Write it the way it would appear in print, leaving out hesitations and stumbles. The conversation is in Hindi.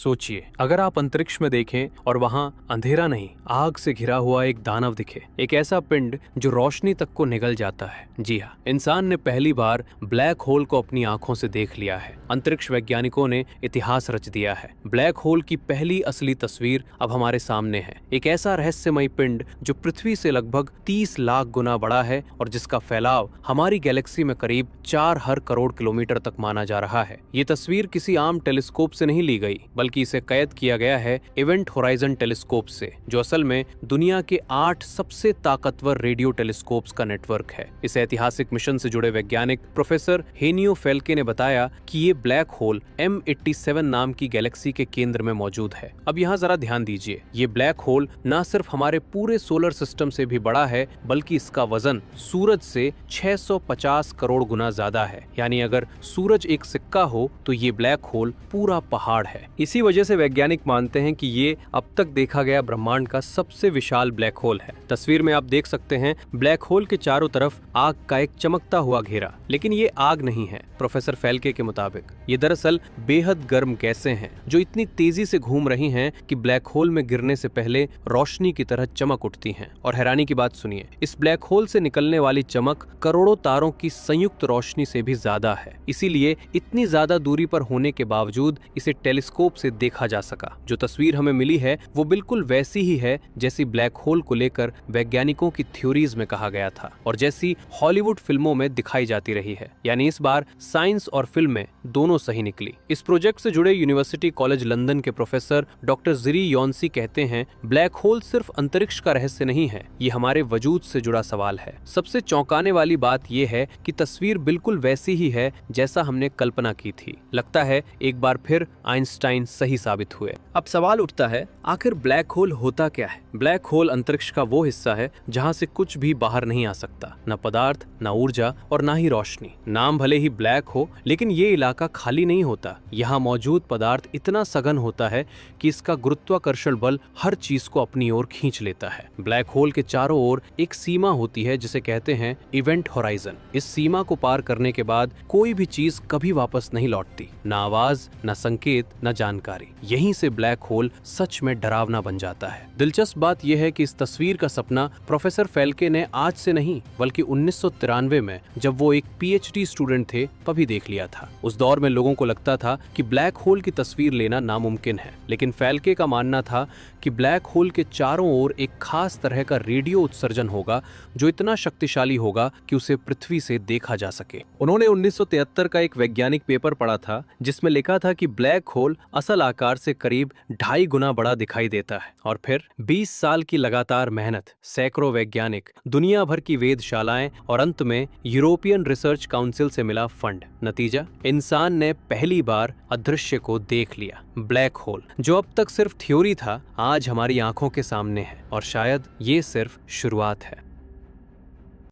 सोचिए, अगर आप अंतरिक्ष में देखें और वहां अंधेरा नहीं, आग से घिरा हुआ एक दानव दिखे, एक ऐसा पिंड जो रोशनी तक को निगल जाता है। जी हाँ, इंसान ने पहली बार ब्लैक होल को अपनी आंखों से देख लिया है। अंतरिक्ष वैज्ञानिकों ने इतिहास रच दिया है। ब्लैक होल की पहली असली तस्वीर अब हमारे सामने है। एक ऐसा रहस्यमयी पिंड जो पृथ्वी से लगभग 30 लाख गुना बड़ा है और जिसका फैलाव हमारी गैलेक्सी में करीब 4 हर करोड़ किलोमीटर तक माना जा रहा है। ये तस्वीर किसी आम टेलीस्कोप से नहीं ली गई, बल्कि इसे कैद किया गया है इवेंट होराइजन टेलीस्कोप से, जो असल में दुनिया के 8 सबसे ताकतवर रेडियो टेलीस्कोप्स का नेटवर्क है। इस ऐतिहासिक मिशन से जुड़े वैज्ञानिक प्रोफेसर हेनियो फेल्के ने बताया कि ये ब्लैक होल M87 नाम की गैलेक्सी के केंद्र में मौजूद है। अब यहाँ जरा ध्यान दीजिए, ये ब्लैक होल न सिर्फ हमारे पूरे सोलर सिस्टम से भी बड़ा है, बल्कि इसका वजन सूरज से 650 करोड़ गुना ज्यादा है। यानी अगर सूरज एक सिक्का हो तो ये ब्लैक होल पूरा पहाड़ है। इसी वजह से वैज्ञानिक मानते हैं कि ये अब तक देखा गया ब्रह्मांड का सबसे विशाल ब्लैक होल है। तस्वीर में आप देख सकते हैं ब्लैक होल के चारों तरफ आग का एक चमकता हुआ घेरा, लेकिन ये आग नहीं है। प्रोफेसर फेल्के के मुताबिक ये दरअसल बेहद गर्म गैसें हैं जो इतनी तेजी से घूम रही हैं कि ब्लैक होल में गिरने से पहले रोशनी की तरह चमक उठती हैं। और हैरानी की बात सुनिए, इस ब्लैक होल से निकलने वाली चमक करोड़ों तारों की संयुक्त रोशनी से भी ज्यादा है। इसीलिए इतनी ज्यादा दूरी पर होने के बावजूद इसे टेलीस्कोप से देखा जा सका। जो तस्वीर हमें मिली है वो बिल्कुल वैसी ही है जैसी ब्लैक होल को लेकर वैज्ञानिकों की थ्योरीज में कहा गया था और जैसी हॉलीवुड फिल्मों में दिखाई जाती रही है। यानी इस बार साइंस और फिल्में दोनों सही निकली। इस प्रोजेक्ट से जुड़े यूनिवर्सिटी कॉलेज लंदन के प्रोफेसर डॉक्टर जिरी योंसी कहते हैं, ब्लैक होल सिर्फ अंतरिक्ष का रहस्य नहीं है, ये हमारे वजूद से जुड़ा सवाल है। सबसे चौंकाने वाली बात यह है कि तस्वीर बिल्कुल वैसी ही है जैसा हमने कल्पना की थी। लगता है एक बार फिर आइंस्टाइन सही साबित हुए। अब सवाल उठता है, आखिर ब्लैक होल होता क्या है? ब्लैक होल अंतरिक्ष का वो हिस्सा है जहाँ से कुछ भी बाहर नहीं आ सकता, न पदार्थ, न ऊर्जा और न ही रोशनी। नाम भले ही ब्लैक हो, लेकिन ये इलाका खाली नहीं होता। यहाँ मौजूद पदार्थ इतना सघन होता है कि इसका गुरुत्वाकर्षण बल हर चीज को अपनी ओर खींच लेता है। ब्लैक होल के चारों ओर एक सीमा होती है जिसे कहते हैं इवेंट होराइजन। इस सीमा को पार करने के बाद कोई भी चीज कभी वापस नहीं लौटती, न आवाज, न संकेत, न जानकारी। यहीं से ब्लैक होल सच में डरावना बन जाता है। दिलचस्प बात यह है कि इस तस्वीर का सपना प्रोफेसर फेल्के ने आज से नहीं बल्कि 1993 में, जब वो एक PhD स्टूडेंट थे, तभी देख लिया था। उस दौर में लोगों को लगता था कि ब्लैक होल की तस्वीर लेना नामुमकिन है, लेकिन फेल्के का मानना था कि ब्लैक होल के चारों ओर एक खास तरह का रेडियो उत्सर्जन होगा जो इतना शक्तिशाली होगा कि उसे पृथ्वी से देखा जा सके। उन्होंने 1973 का एक वैज्ञानिक पेपर पढ़ा था जिसमें लिखा था कि ब्लैक होल असल आकार से करीब 2.5 गुना बड़ा दिखाई देता है। और फिर 20 साल की लगातार मेहनत, सैकड़ों वैज्ञानिक, दुनिया भर की वेधशालाएं और अंत में यूरोपियन रिसर्च काउंसिल से मिला फंड। नतीजा, इंसान ने पहली बार अदृश्य को देख लिया। ब्लैक होल जो अब तक सिर्फ थ्योरी था, आज हमारी आंखों के सामने है और शायद ये सिर्फ शुरुआत है।